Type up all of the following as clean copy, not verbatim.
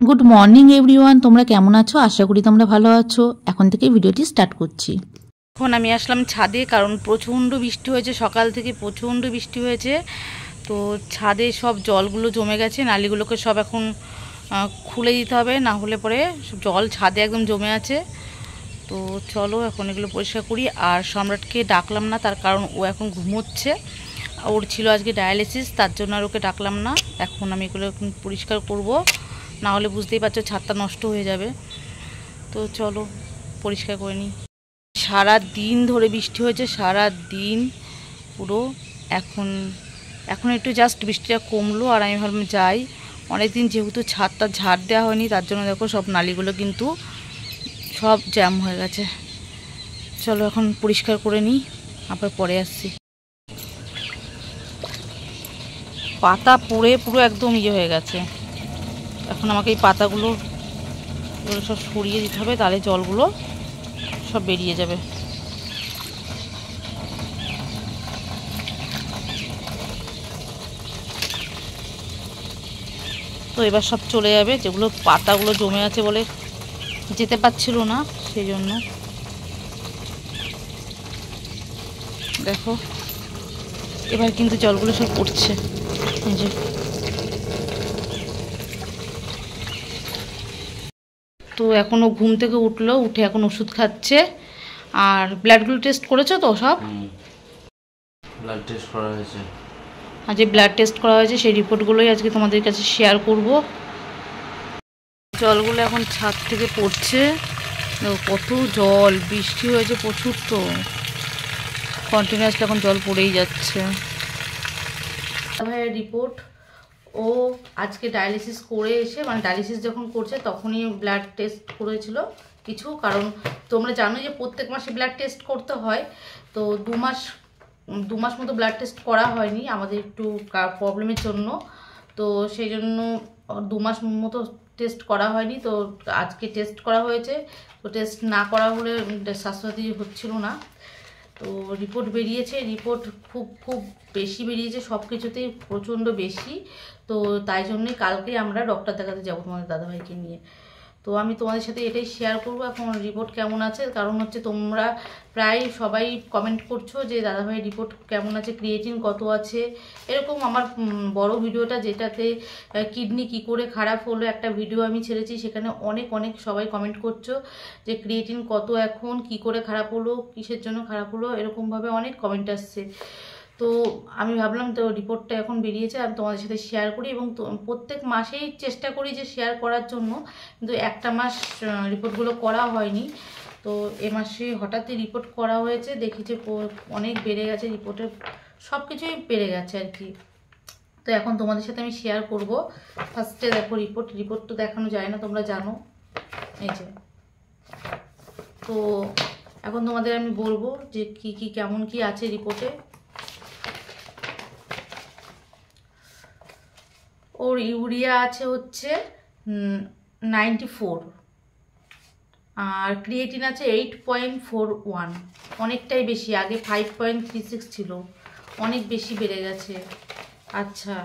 Good morning everyone, তোমরা কেমন আছো? আশা করি তোমরা ভালো আছো। এখন থেকে ভিডিওটি স্টার্ট করছি। এখন আমি আসলাম ছাদে, কারণ প্রচণ্ড বৃষ্টি হয়েছে, সকাল থেকে প্রচণ্ড বৃষ্টি হয়েছে। তো ছাদে সব জলগুলো জমে গেছে, নালিগুলোকে সব এখন খুলে দিতে হবে, না হলে পরে জল ছাদে একদম জমে আছে। তো চলো এখন এগুলো পরিষ্কার করি। আর সম্রাটকে ডাকলাম না, তার কারণ ও এখন ঘুমোচ্ছে। ওর ছিল আজকে ডায়ালিসিস, তার জন্য আর ওকে ডাকলাম না। এখন আমি এগুলো পরিষ্কার করব, না হলে বুঝতেই পারছো ছাদটা নষ্ট হয়ে যাবে। তো চলো পরিষ্কার করে নিই। সারা দিন ধরে বৃষ্টি হয়েছে, সারা দিন পুরো। এখন একটু জাস্ট বৃষ্টিটা কমলো, আর আমি ভাবলাম যাই। অনেকদিন যেহেতু ছাদটা ঝাড় দেওয়া হয়নি, তার জন্য দেখো সব নালিগুলো কিন্তু সব জ্যাম হয়ে গেছে। চলো এখন পরিষ্কার করে নিই, আবার পরে আসছি। পাতা পড়ে পুরো একদম ইয়ে হয়ে গেছে। এখন আমাকে এই পাতাগুলো সব সরিয়ে দিতে হবে, তাহলে জলগুলো সব বেরিয়ে যাবে। তো এবার সব চলে যাবে, যেগুলো পাতাগুলো জমে আছে বলে যেতে পারছিল না, সেই জন্য। দেখো এবার কিন্তু জলগুলো সব পড়ছে। এই যে তো এখনও ঘুম থেকে উঠলো, উঠে এখন ওষুধ খাচ্ছে। আর ব্লাডগুলো টেস্ট করেছো তো? সব ব্লাড টেস্ট করা হয়েছে। আর যে ব্লাড টেস্ট করা হয়েছে সেই রিপোর্টগুলোই আজকে তোমাদের কাছে শেয়ার করব। জলগুলো এখন ছাদ থেকে পড়ছে, কত জল, বৃষ্টি হয়েছে প্রচুর, তো কন্টিনিউয়াসলি এখন জল পড়েই যাচ্ছে। ভাইয়ের রিপোর্ট, ও আজকে ডায়ালিসিস করে এসে, মানে ডায়ালিসিস যখন করছে তখনই ব্লাড টেস্ট করেছিল কিছু, কারণ তোমরা জানো যে প্রত্যেক মাসে ব্লাড টেস্ট করতে হয়। তো দু মাস মতো ব্লাড টেস্ট করা হয়নি আমাদের একটু প্রবলেমের জন্য, তো সেই জন্য 2 মাস মতো টেস্ট করা হয়নি। তো আজকে টেস্ট করা হয়েছে। তো টেস্ট না করা হলে স্বাস্থ্যসাথী হচ্ছিল না। তো রিপোর্ট বেরিয়েছে, রিপোর্ট খুব বেশি বেরিয়েছে, সব কিছুতেই প্রচণ্ড বেশি। তো তাই জন্যই কালকে আমরা ডক্টর দেখাতে যাবো তোমাদের দাদাভাইকে নিয়ে। তো আমি তোমাদের সাথে এটাই শেয়ার করবো এখন রিপোর্ট কেমন আছে, কারণ হচ্ছে তোমরা প্রায় সবাই কমেন্ট করছো যে দাদাভাইয়ের রিপোর্ট কেমন আছে, ক্রিয়েটিন কত আছে, এরকম। আমার বড় ভিডিওটা যেটাতে কিডনি কি করে খারাপ হলো একটা ভিডিও আমি ছেড়েছি, সেখানে অনেক সবাই কমেন্ট করছো যে ক্রিয়েটিন কত এখন, কি করে খারাপ হলো, কিসের জন্য খারাপ হলো, এরকমভাবে অনেক কমেন্ট আসছে। তো আমি ভাবলাম তো রিপোর্টটা এখন বেরিয়েছে আমি তোমাদের সাথে শেয়ার করি, এবং প্রত্যেক মাসেই চেষ্টা করি যে শেয়ার করার জন্য, কিন্তু একটা মাস রিপোর্টগুলো করা হয়নি। তো এ মাসে হঠাৎই রিপোর্ট করা হয়েছে, দেখি যে অনেক বেড়ে গেছে, রিপোর্টের সব কিছুই বেড়ে গেছে আর কি। তো এখন তোমাদের সাথে আমি শেয়ার করব। ফার্স্টে দেখো রিপোর্ট তো দেখানো যায় না, তোমরা জানো। এই যে, তো এখন তোমাদের আমি বলবো যে কি কেমন কি আছে রিপোর্টে। ওর ইউরিয়া আছে হচ্ছে 94, আর ক্রিয়েটিন আছে 8.41, অনেকটাই বেশি। আগে 5.36 ছিল, অনেক বেশি বেড়ে গেছে। আচ্ছা,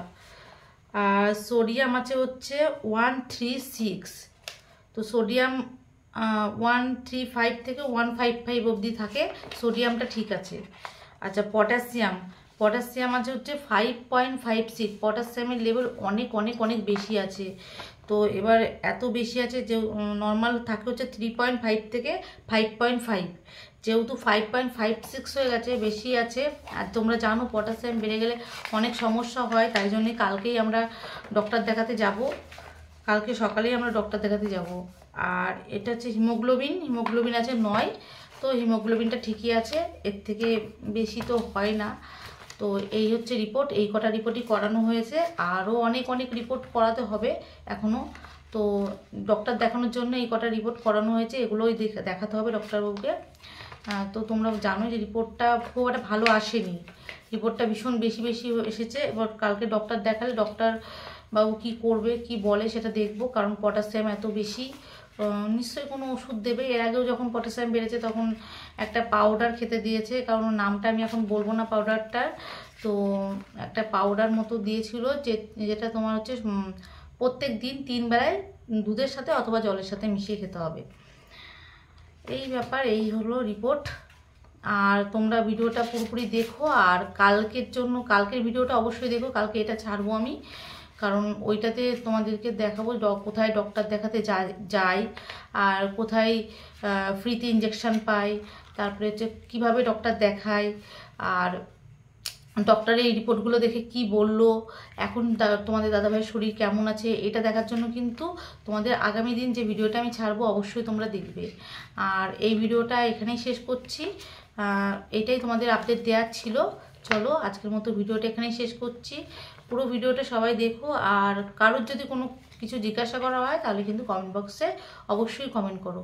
আর সোডিয়াম আছে হচ্ছে 136। তো সোডিয়াম 135 থেকে 155 অবধি থাকে, সোডিয়ামটা ঠিক আছে। আচ্ছা, পটাশিয়াম আছে হচ্ছে 5.56, পটাশিয়ামের লেভেল অনেক বেশি আছে। তো এবার এত বেশি আছে যে নর্মাল থাকে হচ্ছে 3.5 থেকে 5.5, যেহেতু 5.56 হয়ে গেছে, বেশি আছে। আর তোমরা জানো পটাশিয়াম বেড়ে গেলে অনেক সমস্যা হয়, তাই জন্যে কালকেই আমরা ডক্টর দেখাতে যাব, কালকে সকালেই আমরা ডক্টর দেখাতে যাব। আর এটা হচ্ছে হিমোগ্লোবিন আছে 9, তো হিমোগ্লোবিনটা ঠিকই আছে, এর থেকে বেশি তো হয় না। তো এই হচ্ছে রিপোর্ট, এই কটা রিপোর্টই করানো হয়েছে, আরও অনেক রিপোর্ট করাতে হবে এখনও। তো ডক্টর দেখানোর জন্য এই কটা রিপোর্ট করানো হয়েছে, এগুলোই দেখাতে হবে ডক্টরবাবুকে। তো তোমরা জানো যে রিপোর্টটা খুব একটা ভালো আসেনি, রিপোর্টটা ভীষণ বেশি এসেছে। এবার কালকে ডক্টর দেখালে ডক্টর বাবু কি করবে কি বলে সেটা দেখবো, কারণ পটাশিয়াম এত বেশি, নিশ্চয়ই কোনো ওষুধ দেবে। এর আগেও যখন পটাশিয়াম বেড়েছে তখন একটা পাউডার খেতে দিয়েছে, কারণ নামটা আমি এখন বলবো না পাউডারটার। তো একটা পাউডার মতো দিয়েছিল যেটা তোমার হচ্ছে প্রত্যেক দিন 3 বেলায় দুধের সাথে অথবা জলের সাথে মিশিয়ে খেতে হবে। এই ব্যাপার, এই হলো রিপোর্ট। আর তোমরা ভিডিওটা পুরোপুরি দেখো, আর কালকের ভিডিওটা অবশ্যই দেখো। কালকে এটা ছাড়বো আমি, কারণ ওইটাতে তোমাদেরকে দেখাবো কোথায় ডক্টর দেখাতে যাই আর কোথায় ফ্রিতে ইঞ্জেকশান পাই, তারপরে হচ্ছে কীভাবে ডক্টর দেখায়, আর ডক্টরের এই রিপোর্টগুলো দেখে কি বললো, এখন তোমাদের দাদাভাইয়ের শরীর কেমন আছে, এটা দেখার জন্য কিন্তু তোমাদের আগামী দিন যে ভিডিওটা আমি ছাড়বো অবশ্যই তোমরা দেখবে। আর এই ভিডিওটা এখানেই শেষ করছি, এটাই তোমাদের আপডেট দেওয়ার ছিল। চলো আজকের মতো ভিডিওটা এখানেই শেষ করছি। পুরো ভিডিওটা সবাই দেখো, আর কারোর যদি কোনো কিছু জিজ্ঞাসা করা হয় তাহলে কিন্তু কমেন্ট বক্সে অবশ্যই কমেন্ট করো।